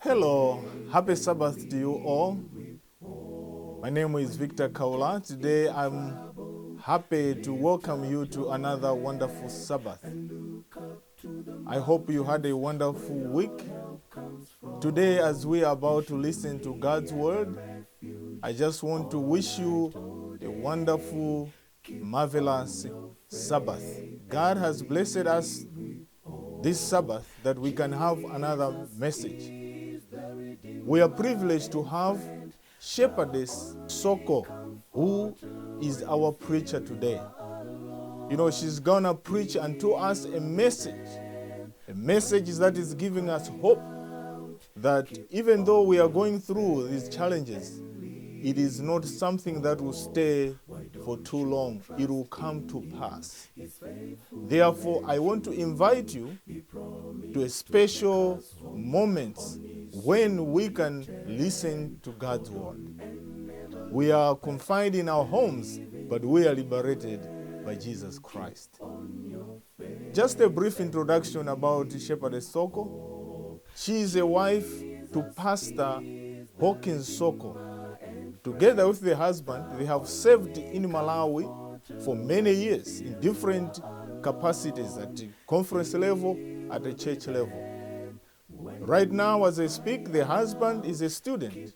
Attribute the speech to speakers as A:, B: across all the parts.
A: Hello, happy Sabbath to you all. My name is Victor Khaula. Today I'm happy to welcome you to another wonderful Sabbath. I hope you had a wonderful week. Today, as we are about to listen to God's word, I just want to wish you a wonderful, marvelous Sabbath. God has blessed us this Sabbath that we can have another message. We are privileged to have Shepherdess Soko, who is our preacher today. You know, she's gonna preach unto us a message that is giving us hope that even though we are going through these challenges, it is not something that will stay for too long. It will come to pass. Therefore, I want to invite you to a special moment when we can listen to God's word. We are confined in our homes, but we are liberated by Jesus Christ. Just a brief introduction about Shepherdess Soko. She is a wife to Pastor Hawkins Soko. Together with the husband, they have served in Malawi for many years in different capacities at the conference level, at the church level. Right now, as I speak, the husband is a student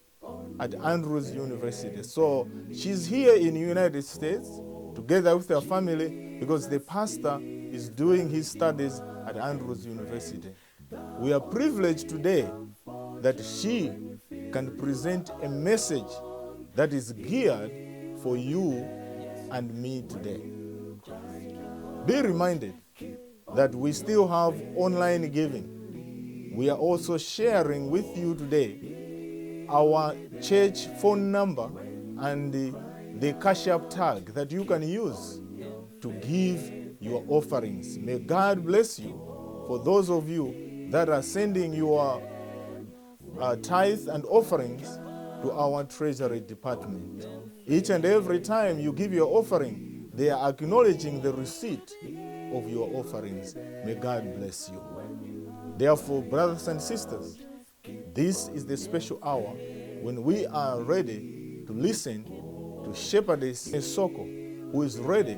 A: at Andrews University. So she's here in the United States together with her family because the pastor is doing his studies at Andrews University. We are privileged today that she can present a message that is geared for you and me today. Be reminded that we still have online giving. We are also sharing with you today our church phone number and the Cash App tag that you can use to give your offerings. May God bless you. For those of you that are sending your tithes and offerings to our treasury department. Each and every time you give your offering, they are acknowledging the receipt of your offerings. May God bless you. Therefore, brothers and sisters, this is the special hour when we are ready to listen to Shepherdess Soko, who is ready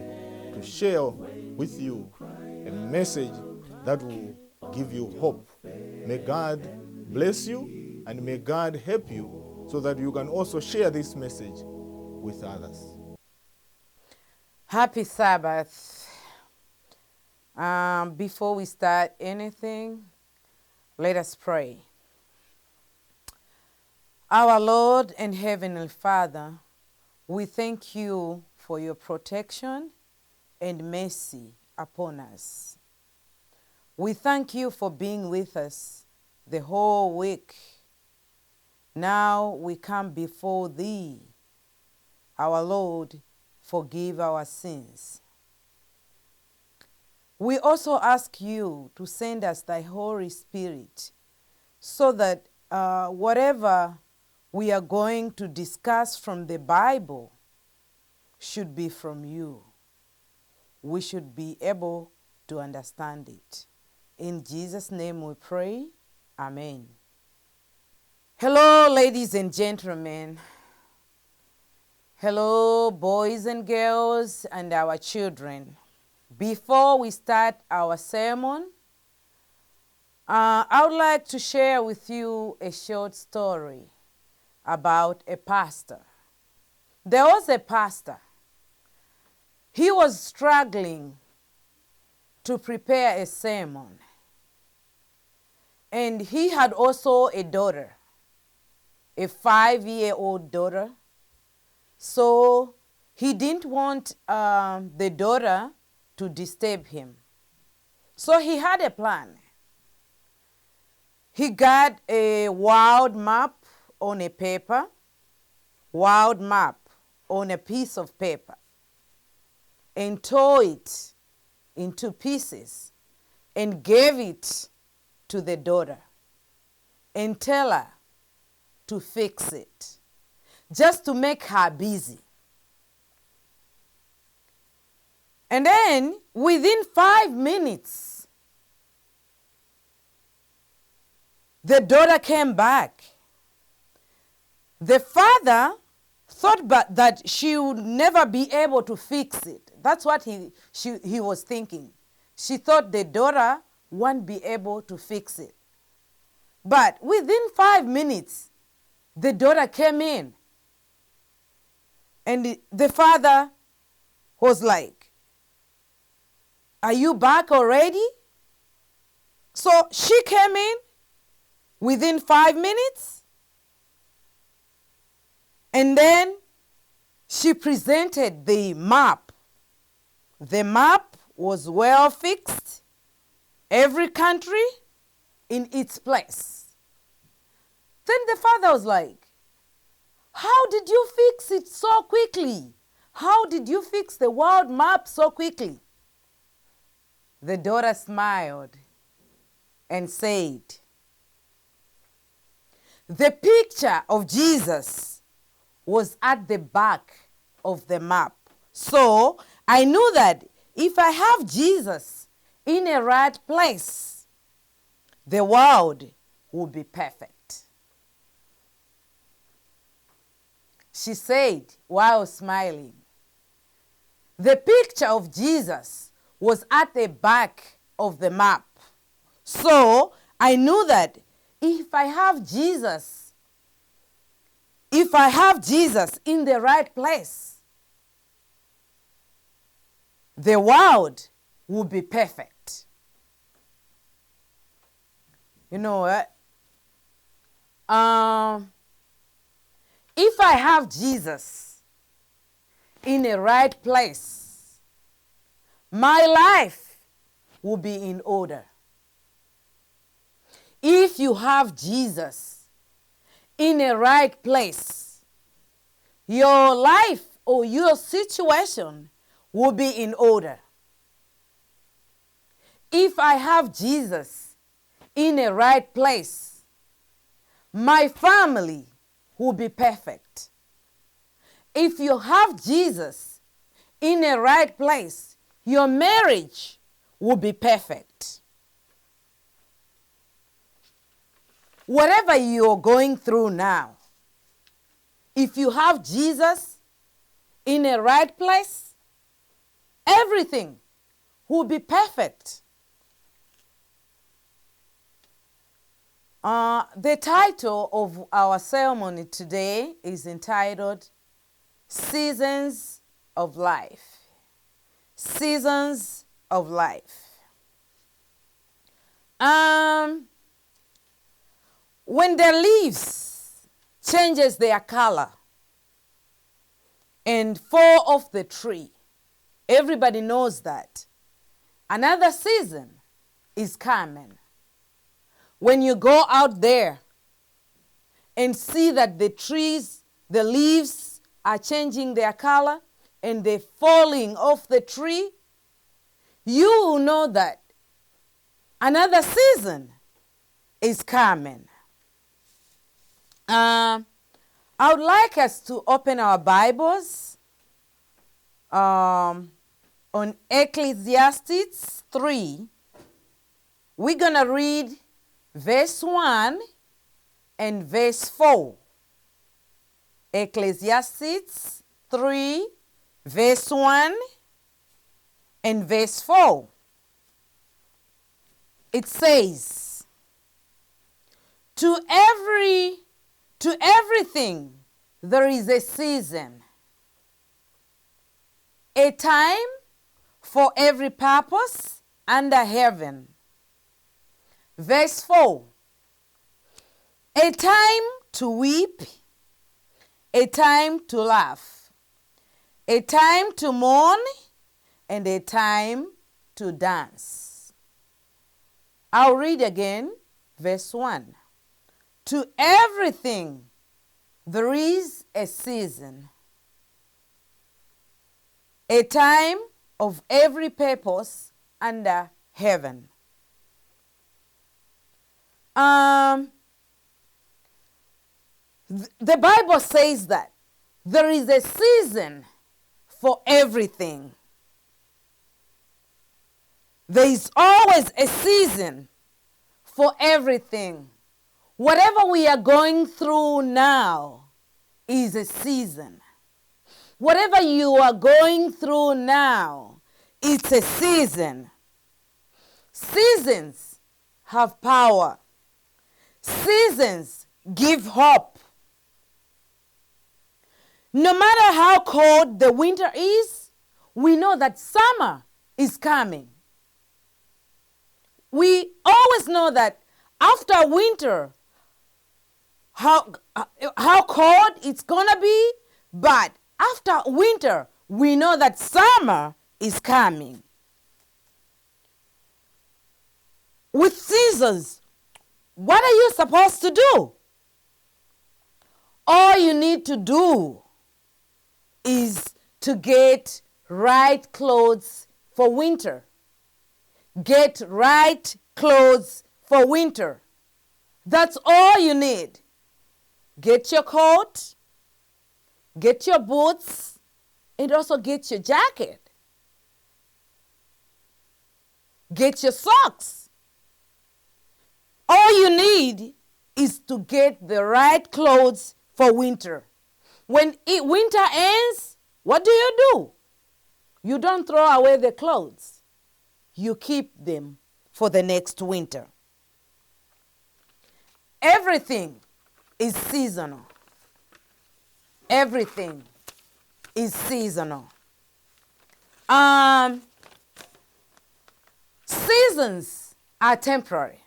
A: to share with you a message that will give you hope. May God bless you and may God help you so that you can also share this message with others.
B: Happy Sabbath. Before we start anything, let us pray. Our Lord and Heavenly Father, we thank you for your protection and mercy upon us. We thank you for being with us the whole week. Now we come before thee. Our Lord, forgive our sins. We also ask you to send us thy Holy Spirit so that whatever we are going to discuss from the Bible should be from you. We should be able to understand it. In Jesus' name we pray. Amen. Hello, ladies and gentlemen. Hello, boys and girls and our children. Before we start our sermon, I would like to share with you a short story about a pastor. There was a pastor. He was struggling to prepare a sermon. And he had also a daughter, a 5-year-old daughter. So he didn't want the daughter to disturb him. So he had a plan. He got a wild map on a paper, wild map on a piece of paper, and tore it into pieces and gave it to the daughter and tell her to fix it, just to make her busy. And then within 5 minutes, the daughter came back. The father thought that she would never be able to fix it. That's what he was thinking. She thought the daughter won't be able to fix it. But within 5 minutes, the daughter came in. And the father was like, "Are you back already?" So she came in within 5 minutes. And then she presented the map. The map was well fixed. Every country in its place. Then the father was like, "How did you fix it so quickly? How did you fix the world map so quickly?" The daughter smiled and said, "The picture of Jesus was at the back of the map. So I knew that if I have Jesus in a right place, the world will be perfect." She said while smiling. The picture of Jesus was at the back of the map. So I knew that if I have Jesus in the right place, the world will be perfect. You know what? If I have Jesus in the right place, my life will be in order. If you have Jesus in a right place, your life or your situation will be in order. If I have Jesus in a right place, my family will be perfect. If you have Jesus in a right place, your marriage will be perfect. Whatever you're going through now, if you have Jesus in a right place, everything will be perfect. The title of our ceremony today is entitled Seasons of Life. Seasons of Life. When the leaves changes their color and fall off the tree, everybody knows that another season is coming. When you go out there and see that the trees, the leaves are changing their color and they're falling off the tree, you will know that another season is coming. I would like us to open our Bibles on Ecclesiastes 3. We're going to read verse 1 and verse 4. Ecclesiastes 3, verse 1 and verse 4. It says, To everything there is a season, a time for every purpose under heaven. Verse 4, a time to weep, a time to laugh, a time to mourn, and a time to dance. I'll read again, verse 1. To everything there is a season, a time of every purpose under heaven. The Bible says that there is a season for everything. There is always a season for everything. Whatever we are going through now is a season. Whatever you are going through now, it's a season. Seasons have power. Seasons give hope. No matter how cold the winter is, we know that summer is coming. We always know that after winter, how cold it's gonna be, but after winter, we know that summer is coming. With seasons, what are you supposed to do? All you need to do is to get right clothes for winter. Get right clothes for winter. That's all you need. Get your coat, get your boots, and also get your jacket. Get your socks. All you need is to get the right clothes for winter. When winter ends, what do? You don't throw away the clothes. You keep them for the next winter. Everything is seasonal. Everything is seasonal. Seasons are temporary.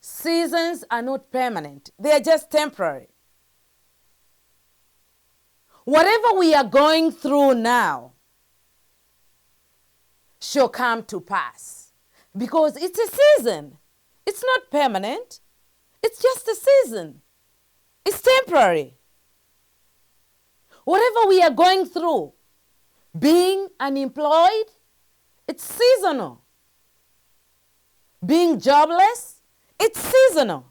B: Seasons are not permanent. They are just temporary. Whatever we are going through now shall come to pass because it's a season. It's not permanent. It's just a season. It's temporary. Whatever we are going through, being unemployed, it's seasonal. Being jobless, it's seasonal.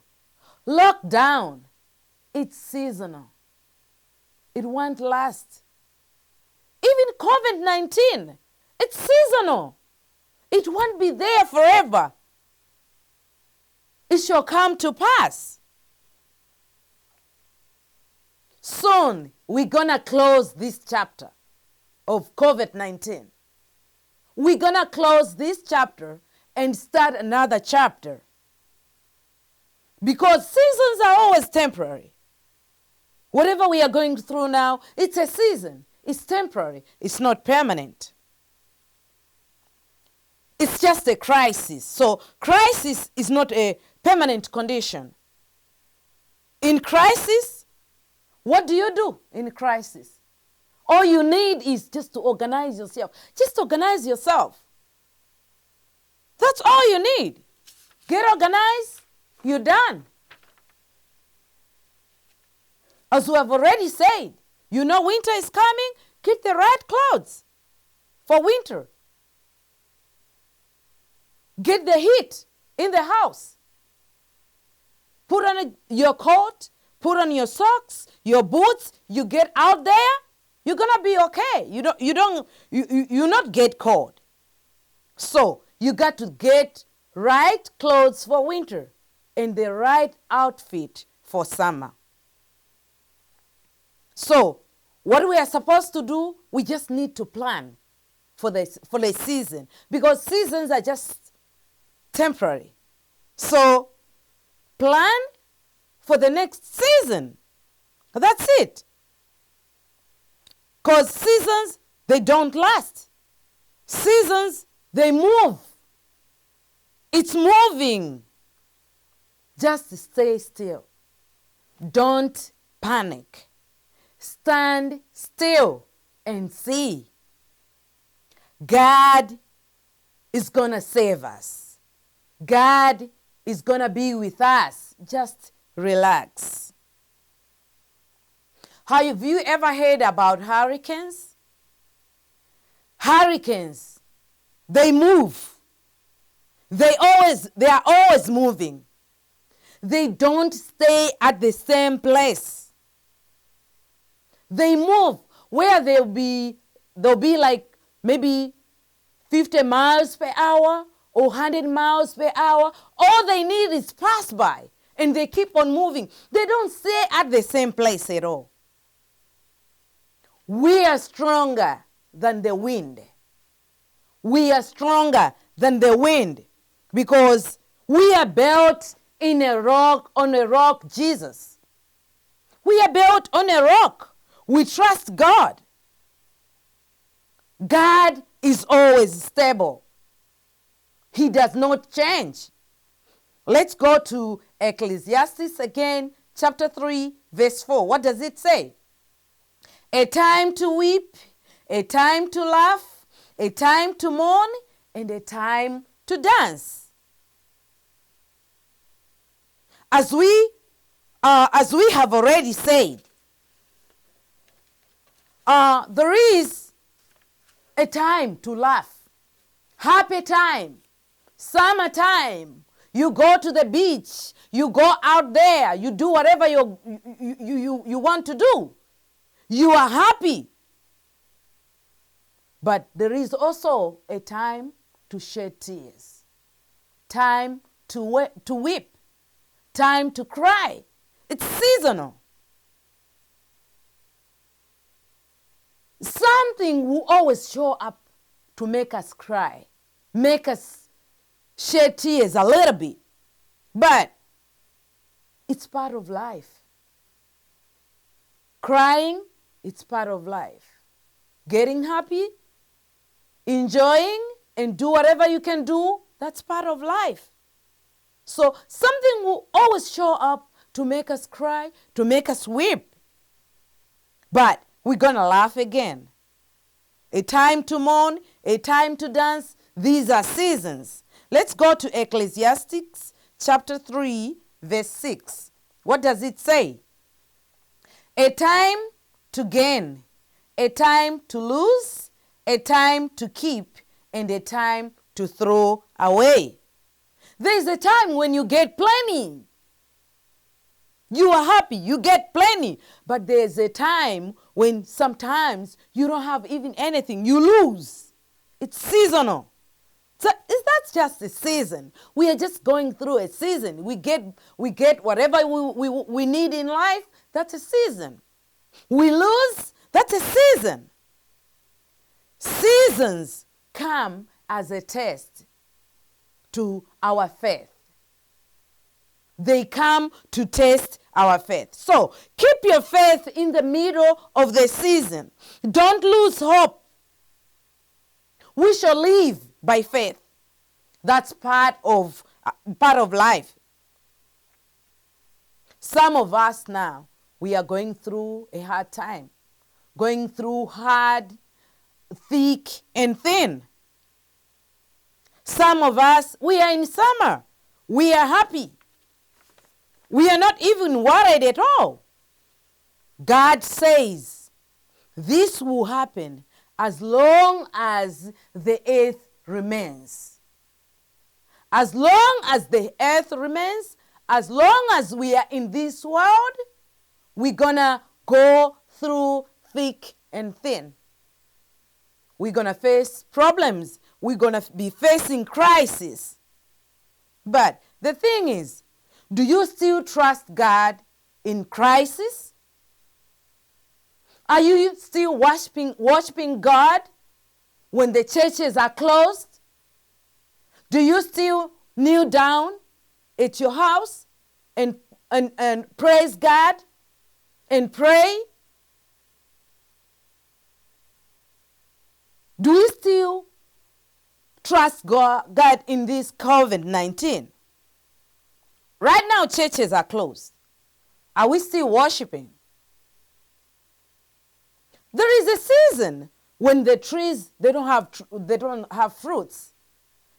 B: Lockdown, it's seasonal. It won't last. Even COVID-19, it's seasonal. It won't be there forever. It shall come to pass. Soon, we're going to close this chapter of COVID-19. We're going to close this chapter and start another chapter. Because seasons are always temporary. Whatever we are going through now, it's a season. It's temporary. It's not permanent. It's just a crisis. So crisis is not a permanent condition. In crisis, what do in crisis? All you need is just to organize yourself. Just organize yourself. That's all you need. Get organized, you're done. As we have already said, you know winter is coming, get the right clothes for winter. Get the heat in the house. Put on your coat, put on your socks, your boots, you get out there, you're going to be okay. You not get cold. So, you got to get right clothes for winter and the right outfit for summer. So, what we are supposed to do, we just need to plan for the season because seasons are just temporary. So, plan for the next season. That's it. Because seasons, they don't last. Seasons, they move. It's moving. Just stay still. Don't panic. Stand still and see. God is going to save us. God is going to be with us. Just relax. Have you ever heard about hurricanes? Hurricanes, they move. They are always moving. They don't stay at the same place. They move where they'll be like maybe 50 miles per hour or 100 miles per hour. All they need is pass by and they keep on moving. They don't stay at the same place at all. We are stronger than the wind. We are stronger than the wind because we are built in a rock, on a rock, Jesus. We are built on a rock. We trust God. God is always stable. He does not change. Let's go to Ecclesiastes again, chapter 3, verse 4. What does it say? A time to weep, a time to laugh, a time to mourn, and a time to dance. As we have already said, there is a time to laugh, happy time, summertime. You go to the beach, you go out there, you do whatever you want to do. You are happy. But there is also a time to shed tears, time to weep, time to cry. It's seasonal. Something will always show up to make us cry, make us shed tears a little bit. But it's part of life. Crying, it's part of life. Getting happy, enjoying, and do whatever you can do, that's part of life. So something will always show up to make us cry, to make us weep. But we're going to laugh again. A time to mourn, a time to dance. These are seasons. Let's go to Ecclesiastes chapter 3, verse 6. What does it say? A time to gain, a time to lose, a time to keep, and a time to throw away. There's a time when you get plenty. You are happy, you get plenty. But there's a time when sometimes you don't have even anything. You lose. It's seasonal. So that's just a season. We are just going through a season. We get whatever we need in life. That's a season. We lose. That's a season. Seasons come as a test to our faith. They come to test our faith. So keep your faith in the middle of the season. Don't lose hope. We shall live by faith. That's part of life. Some of us now, we are going through a hard time. Going through hard, thick, and thin. Some of us, we are in summer. We are happy. We are not even worried at all. God says this will happen as long as the earth remains. As long as the earth remains, as long as we are in this world, we're going to go through thick and thin. We're going to face problems. We're going to be facing crisis. But the thing is, do you still trust God in crisis? Are you still worshiping God when the churches are closed? Do you still kneel down at your house and praise God and pray? Do you still trust God in this COVID-19? Right now, churches are closed. Are we still worshiping? There is a season when the trees, they don't have fruits.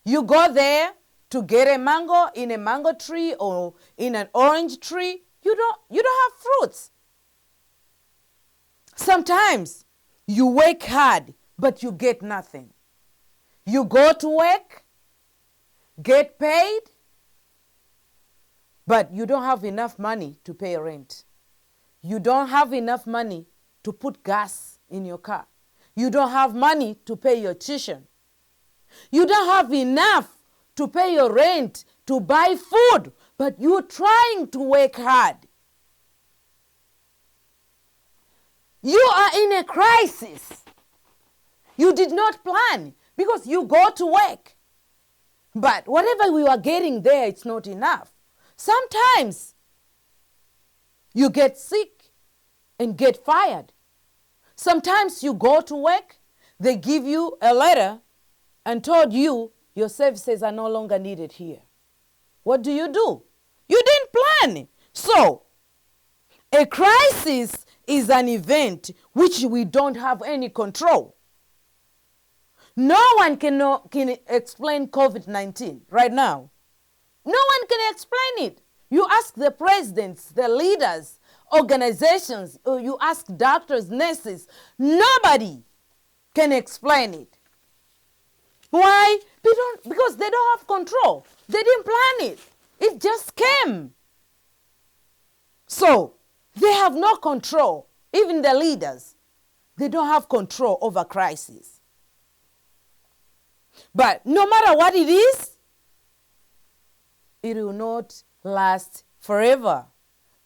B: You go there to get a mango in a mango tree or in an orange tree. You don't have fruits. Sometimes you work hard, but you get nothing. You go to work, get paid, but you don't have enough money to pay rent. You don't have enough money to put gas in your car. You don't have money to pay your tuition. You don't have enough to pay your rent, to buy food but you're trying to work hard. You are in a crisis. You did not plan because you go to work. But whatever we are getting there, it's not enough. Sometimes you get sick and get fired. Sometimes you go to work, they give you a letter and told you your services are no longer needed here. What do? You didn't plan. So, a crisis is an event which we don't have any control. No one can explain COVID-19 right now. No one can explain it. You ask the presidents, the leaders, organizations, or you ask doctors, nurses. Nobody can explain it. Why? Because they don't have control. They didn't plan it. It just came. So, they have no control. Even the leaders, they don't have control over crisis. But no matter what it is, it will not last forever.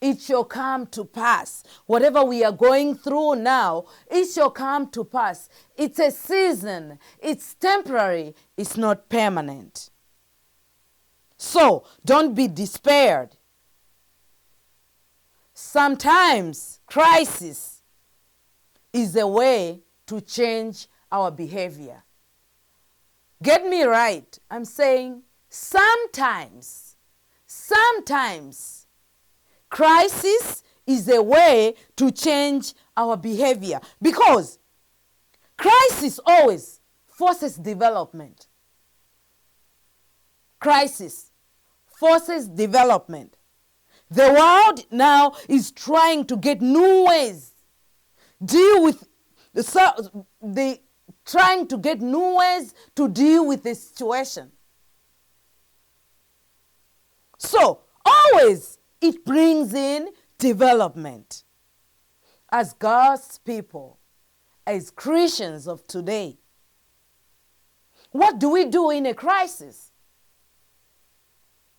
B: It shall come to pass. Whatever we are going through now, it shall come to pass. It's a season. It's temporary. It's not permanent. So, don't be despaired. Sometimes crisis is a way to change our behavior. Get me right. I'm saying sometimes crisis is a way to change our behavior, because crisis always forces development. Crisis forces development. The world now is trying to get new ways, trying to get new ways to deal with the situation. So, always it brings in development. As God's people, as Christians of today, what do we do in a crisis?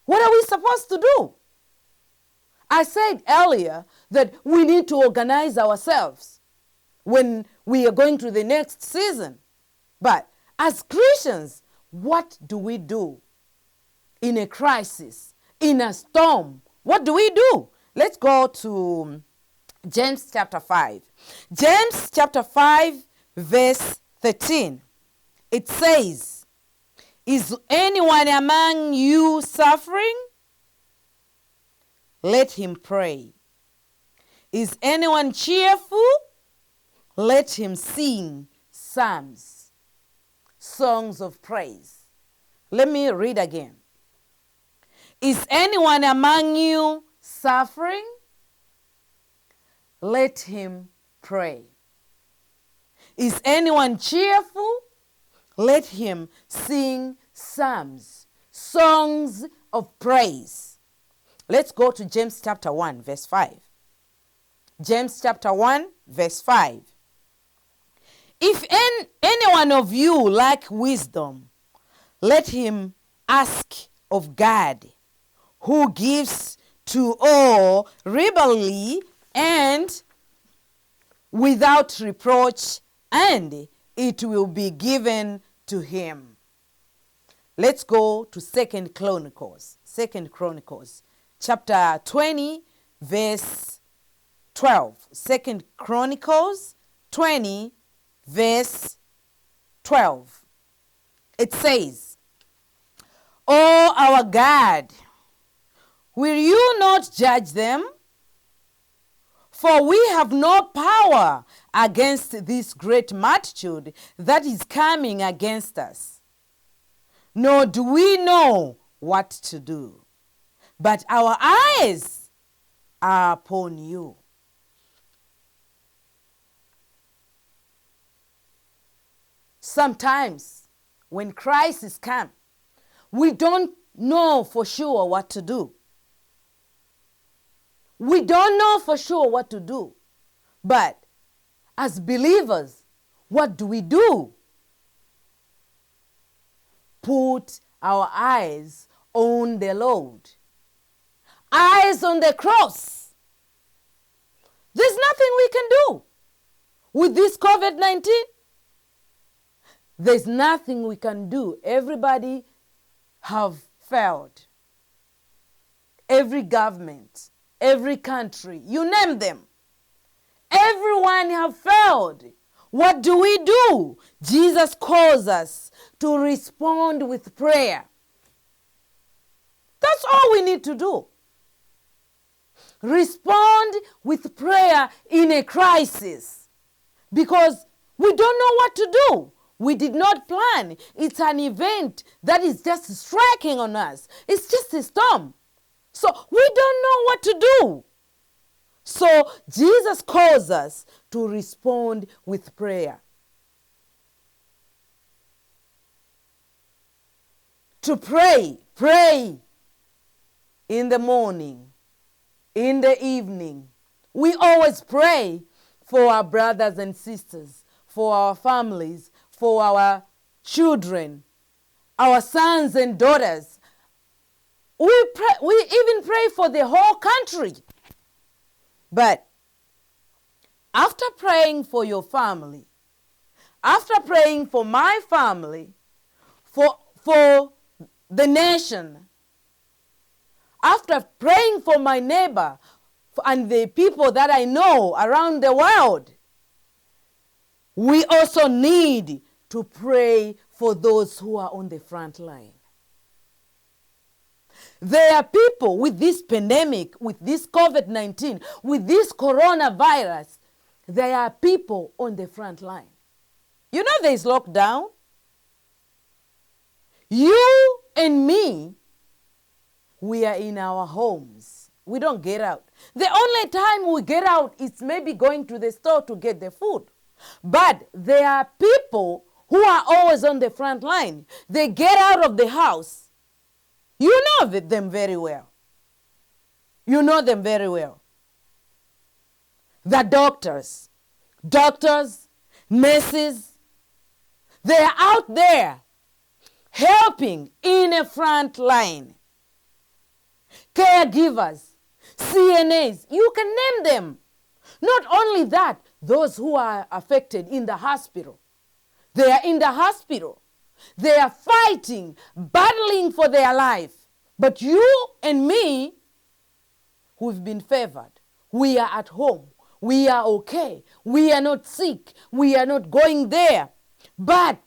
B: What are we supposed to do? I said earlier that we need to organize ourselves when we are going to the next season. But as Christians, what do we do in a crisis, in a storm? What do we do? Let's go to James chapter 5. James chapter 5, verse 13. It says, "Is anyone among you suffering? Let him pray. Is anyone cheerful? Let him sing psalms, songs of praise." Let me read again. Is anyone among you suffering? Let him pray. Is anyone cheerful? Let him sing psalms, songs of praise. Let's go to James chapter 1, verse 5. James chapter 1, verse 5. If any one of you lack wisdom, let him ask of God, who gives to all liberally and without reproach, and it will be given to him. Let's go to 2 Chronicles. 2 Chronicles, chapter 20, verse 12. 2 Chronicles 20, verse 12. It says, "O our God, will you not judge them? For we have no power against this great multitude that is coming against us, nor do we know what to do. But our eyes are upon you." Sometimes when crises come, we don't know for sure what to do. We don't know for sure what to do. But as believers, what do we do? Put our eyes on the Lord. eyes on the cross. There's nothing we can do with this COVID-19. There's nothing we can do. Everybody have failed. Every government, every country, you name them. Everyone have failed. What do? Jesus calls us to respond with prayer. That's all we need to do. Respond with prayer in a crisis. Because we don't know what to do. We did not plan. It's an event that is just striking on us. It's just a storm. So we don't know what to do. So Jesus calls us to respond with prayer. To pray in the morning, in the evening. We always pray for our brothers and sisters, for our families, for our children, our sons and daughters. We even pray for the whole country. But after praying for your family, after praying for my family, for the nation, after praying for my neighbor and the people that I know around the world, we also need to pray for those who are on the front line. There are people with this pandemic, with this COVID-19, with this coronavirus. There are people on the front line. You know there is lockdown. You and me, we are in our homes. We don't get out. The only time we get out is maybe going to the store to get the food. But there are people who are always on the front line. They get out of the house. You know them very well. You know them very well. The doctors, nurses, they are out there helping in a front line. Caregivers, CNAs, you can name them. Not only that, those who are affected in the hospital. They are in the hospital. They are fighting, battling for their life. But you and me, who've been favored, we are at home. We are okay. We are not sick. We are not going there. But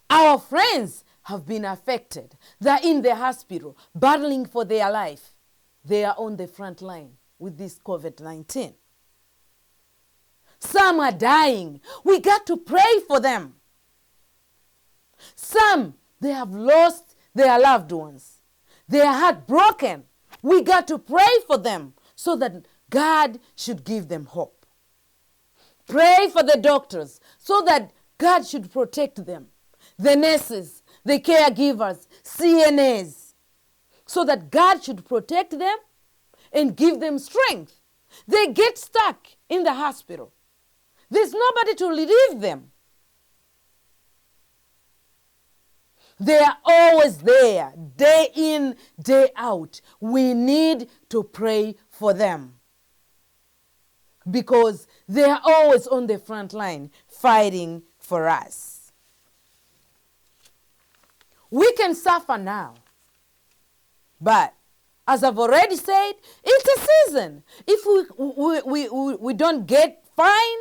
B: our friends have been affected. They're in the hospital, battling for their life. They are on the front line with this COVID-19. Some are dying. We got to pray for them. Some, they have lost their loved ones. They are heartbroken. We got to pray for them so that God should give them hope. Pray for the doctors so that God should protect them. The nurses, the caregivers, CNAs, so that God should protect them and give them strength. They get stuck in the hospital. There's nobody to relieve them. They are always there, day in, day out. We need to pray for them because they are always on the front line fighting for us. We can suffer now, but as I've already said, it's a season. If we don't get fine,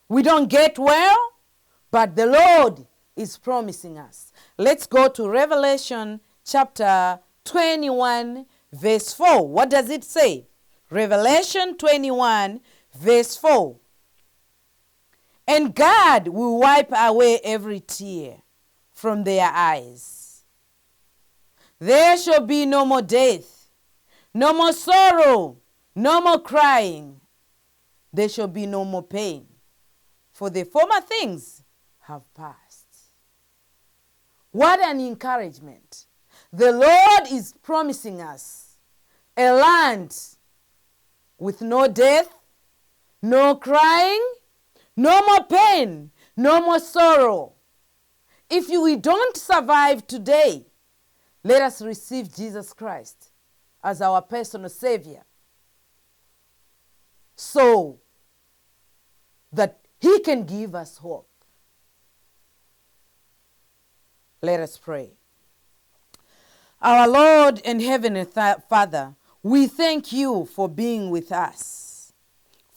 B: we don't get well, but the Lord is promising us. Let's go to Revelation chapter 21, verse 4. What does it say? Revelation 21, verse 4. And God will wipe away every tear from their eyes. There shall be no more death, no more sorrow, no more crying. There shall be no more pain, for the former things have passed. What an encouragement. The Lord is promising us a land with no death, no crying, no more pain, no more sorrow. If we don't survive today, let us receive Jesus Christ as our personal Savior, so that He can give us hope. Let us pray. Our Lord and Heavenly Father, we thank you for being with us,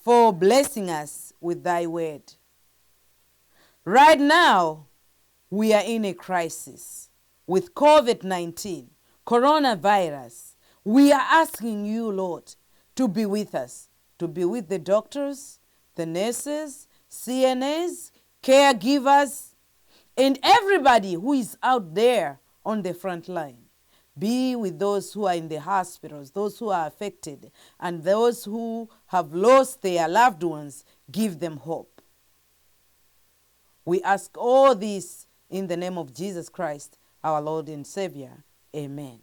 B: for blessing us with thy word. Right now, we are in a crisis with COVID-19, coronavirus. We are asking you, Lord, to be with us, to be with the doctors, the nurses, CNAs, caregivers, and everybody who is out there on the front line. Be with those who are in the hospitals, those who are affected, and those who have lost their loved ones. Give them hope. We ask all this in the name of Jesus Christ, our Lord and Savior. Amen.